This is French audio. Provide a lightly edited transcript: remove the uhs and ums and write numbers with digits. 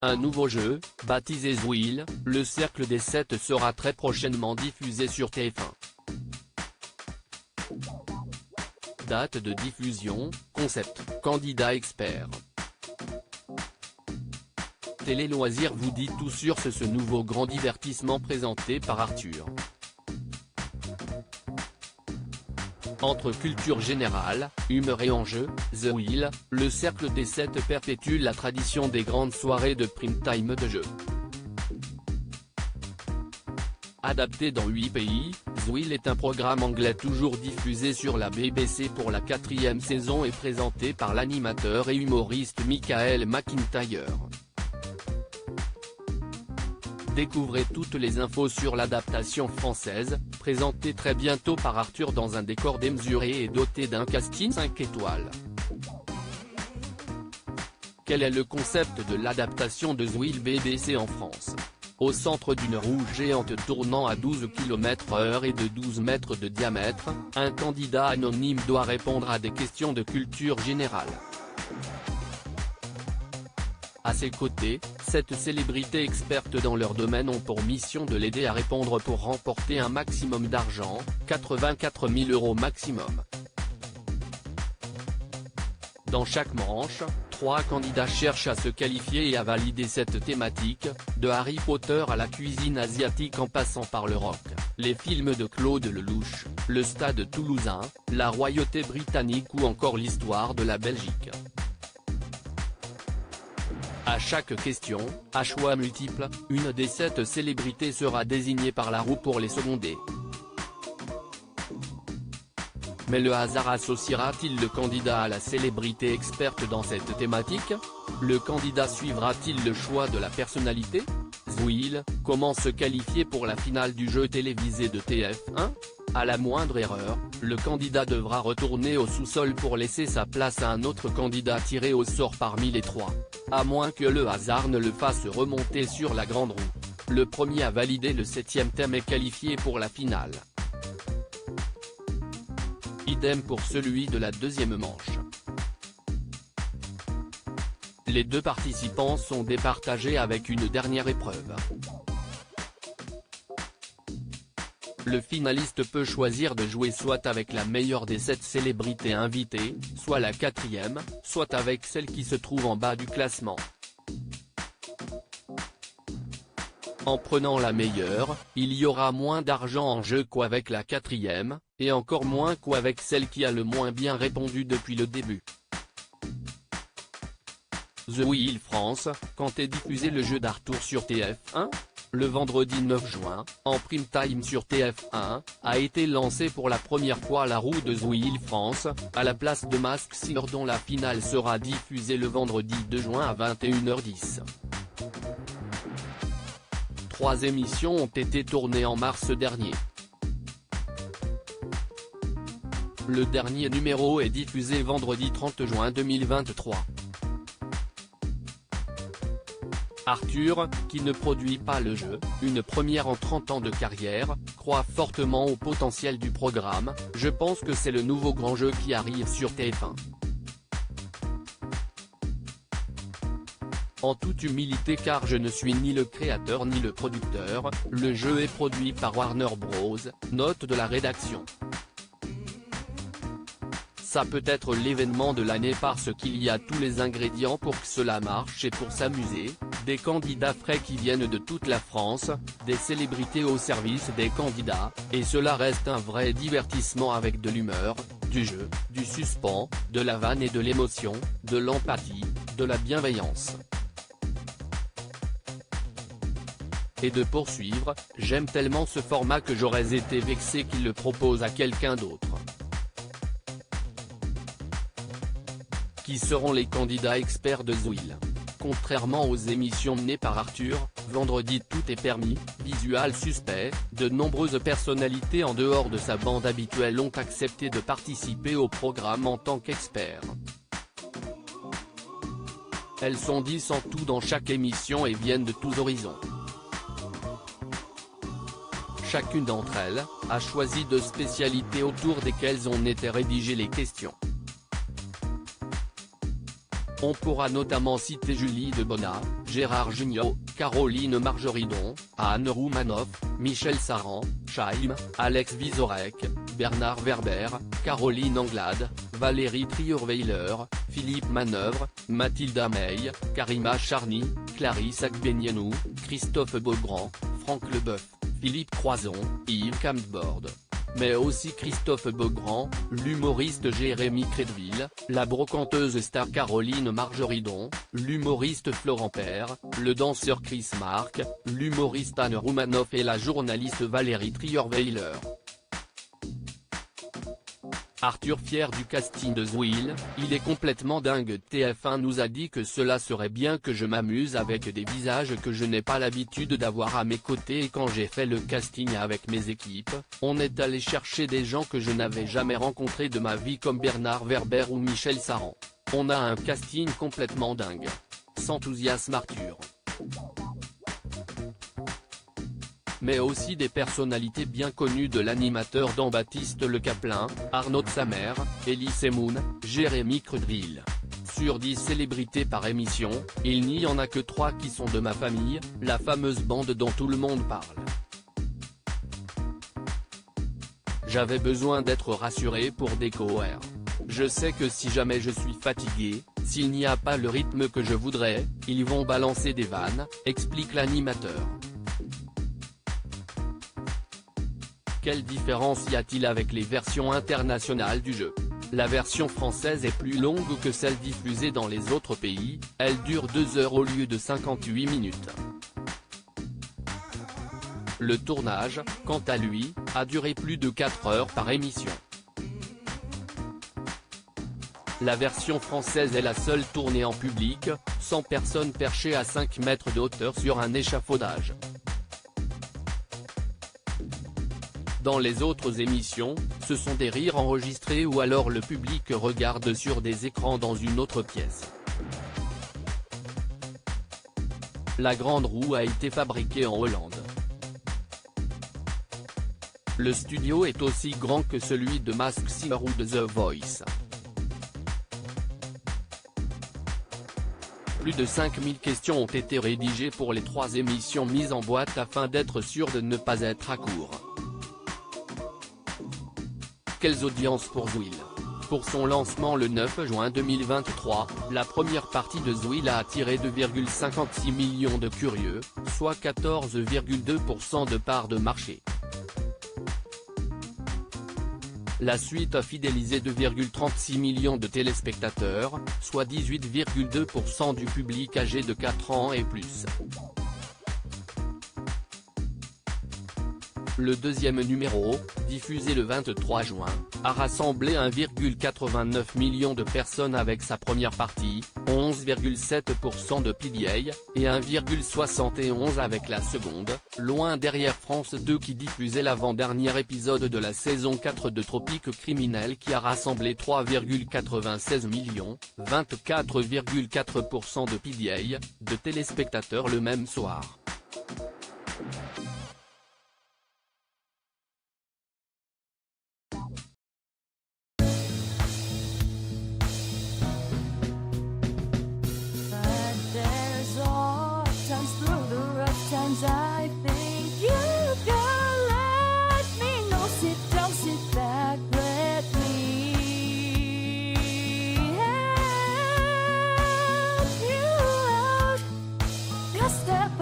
Un nouveau jeu, baptisé Zouil, le Cercle des 7 sera très prochainement diffusé sur TF1. Date de diffusion, concept, candidat expert. Télé Loisirs vous dit tout sur ce nouveau grand divertissement présenté par Arthur. Entre culture générale, humour et enjeux, Zouil, le Cercle des 7 perpétue la tradition des grandes soirées de prime time de jeux. Adapté dans 8 pays, Zouil est un programme anglais toujours diffusé sur la BBC pour la 4e saison et présenté par l'animateur et humoriste Michael McIntyre. Découvrez toutes les infos sur l'adaptation française, présentée très bientôt par Arthur dans un décor démesuré et doté d'un casting 5 étoiles. Quel est le concept de l'adaptation de Zouil BBC en France? Au centre d'une roue géante tournant à 12 km/h et de 12 mètres de diamètre, un candidat anonyme doit répondre à des questions de culture générale. À ses côtés, 7 célébrités expertes dans leur domaine ont pour mission de l'aider à répondre pour remporter un maximum d'argent, 84 000 € maximum. Dans chaque manche, 3 candidats cherchent à se qualifier et à valider cette thématique, de Harry Potter à la cuisine asiatique en passant par le rock, les films de Claude Lelouch, le stade toulousain, la royauté britannique ou encore l'histoire de la Belgique. À chaque question, à choix multiples, une des 7 célébrités sera désignée par la roue pour les seconder. Mais le hasard associera-t-il le candidat à la célébrité experte dans cette thématique? Le candidat suivra-t-il le choix de la personnalité? Zouil, comment se qualifier pour la finale du jeu télévisé de TF1? À la moindre erreur, le candidat devra retourner au sous-sol pour laisser sa place à un autre candidat tiré au sort parmi les 3. À moins que le hasard ne le fasse remonter sur la grande roue. Le premier à valider le 7e thème est qualifié pour la finale. Idem pour celui de la deuxième manche. Les 2 participants sont départagés avec une dernière épreuve. Le finaliste peut choisir de jouer soit avec la meilleure des 7 célébrités invitées, soit la 4e, soit avec celle qui se trouve en bas du classement. En prenant la meilleure, il y aura moins d'argent en jeu qu'avec la 4e, et encore moins qu'avec celle qui a le moins bien répondu depuis le début. Zouil France, quand est diffusé le jeu d'Arthur sur TF1? Le vendredi 9 juin, en prime time sur TF1, a été lancé pour la première fois la roue de Zouil France, à la place de Masked Singer dont la finale sera diffusée le vendredi 2 juin à 21h10. 3 émissions ont été tournées en mars dernier. Le dernier numéro est diffusé vendredi 30 juin 2023. Arthur, qui ne produit pas le jeu, une première en 30 ans de carrière, croit fortement au potentiel du programme. Je pense que c'est le nouveau grand jeu qui arrive sur TF1. En toute humilité car je ne suis ni le créateur ni le producteur, le jeu est produit par Warner Bros, note de la rédaction. Ça peut être l'événement de l'année parce qu'il y a tous les ingrédients pour que cela marche et pour s'amuser, des candidats frais qui viennent de toute la France, des célébrités au service des candidats, et cela reste un vrai divertissement avec de l'humeur, du jeu, du suspens, de la vanne et de l'émotion, de l'empathie, de la bienveillance. Et de poursuivre, j'aime tellement ce format que j'aurais été vexé qu'il le propose à quelqu'un d'autre. Qui seront les candidats experts de Zouil? Contrairement aux émissions menées par Arthur, vendredi tout est permis, visual suspect, de nombreuses personnalités en dehors de sa bande habituelle ont accepté de participer au programme en tant qu'experts. Elles sont 10 en tout dans chaque émission et viennent de tous horizons. Chacune d'entre elles a choisi 2 spécialités autour desquelles ont été rédigées les questions. On pourra notamment citer Julie Debona, Gérard Jugnot, Caroline Marjoridon, Anne Roumanoff, Michel Saran, Chaim, Alex Vizorek, Bernard Werber, Caroline Anglade, Valérie Trierweiler, Philippe Manœuvre, Mathilda May, Karima Charny, Clarisse Agbenienou, Christophe Beaugrand, Franck Leboeuf, Philippe Croizon, Yves Camdebord. Mais aussi Christophe Beaugrand, l'humoriste Jérémy Crédville, la brocanteuse star Caroline Marjoridon, l'humoriste Florent Père, le danseur Chris Mark, l'humoriste Anne Roumanoff et la journaliste Valérie Trierweiler. Arthur fier du casting de Zouil, il est complètement dingue. TF1 nous a dit que cela serait bien que je m'amuse avec des visages que je n'ai pas l'habitude d'avoir à mes côtés, et quand j'ai fait le casting avec mes équipes, on est allé chercher des gens que je n'avais jamais rencontrés de ma vie comme Bernard Werber ou Michel Saran. On a un casting complètement dingue. S'enthousiasme Arthur. Mais aussi des personnalités bien connues de l'animateur dans Baptiste Le Caplin, Arnaud de Samer, Elie Semoun, Jérémy Crédville. Sur 10 célébrités par émission, il n'y en a que 3 qui sont de ma famille, la fameuse bande dont tout le monde parle. J'avais besoin d'être rassuré pour découvrir. Je sais que si jamais je suis fatigué, s'il n'y a pas le rythme que je voudrais, ils vont balancer des vannes, explique l'animateur. Quelle différence y a-t-il avec les versions internationales du jeu? La version française est plus longue que celle diffusée dans les autres pays, elle dure 2 heures au lieu de 58 minutes. Le tournage, quant à lui, a duré plus de 4 heures par émission. La version française est la seule tournée en public, sans personne perchée à 5 mètres de hauteur sur un échafaudage. Dans les autres émissions, ce sont des rires enregistrés ou alors le public regarde sur des écrans dans une autre pièce. La grande roue a été fabriquée en Hollande. Le studio est aussi grand que celui de Masked Singer ou de The Voice. Plus de 5000 questions ont été rédigées pour les 3 émissions mises en boîte afin d'être sûr de ne pas être à court. Quelles audiences pour Zouil? Pour son lancement le 9 juin 2023, la première partie de Zouil a attiré 2,56 millions de curieux, soit 14,2% de part de marché. La suite a fidélisé 2,36 millions de téléspectateurs, soit 18,2% du public âgé de 4 ans et plus. Le deuxième numéro, diffusé le 23 juin, a rassemblé 1,89 million de personnes avec sa première partie, 11,7% de PDA, et 1,71 avec la seconde, loin derrière France 2 qui diffusait l'avant-dernier épisode de la saison 4 de Tropique Criminel qui a rassemblé 3,96 millions, 24,4% de PDA, de téléspectateurs le même soir. I think you can let me know. Sit down, sit back, let me help you out. Just step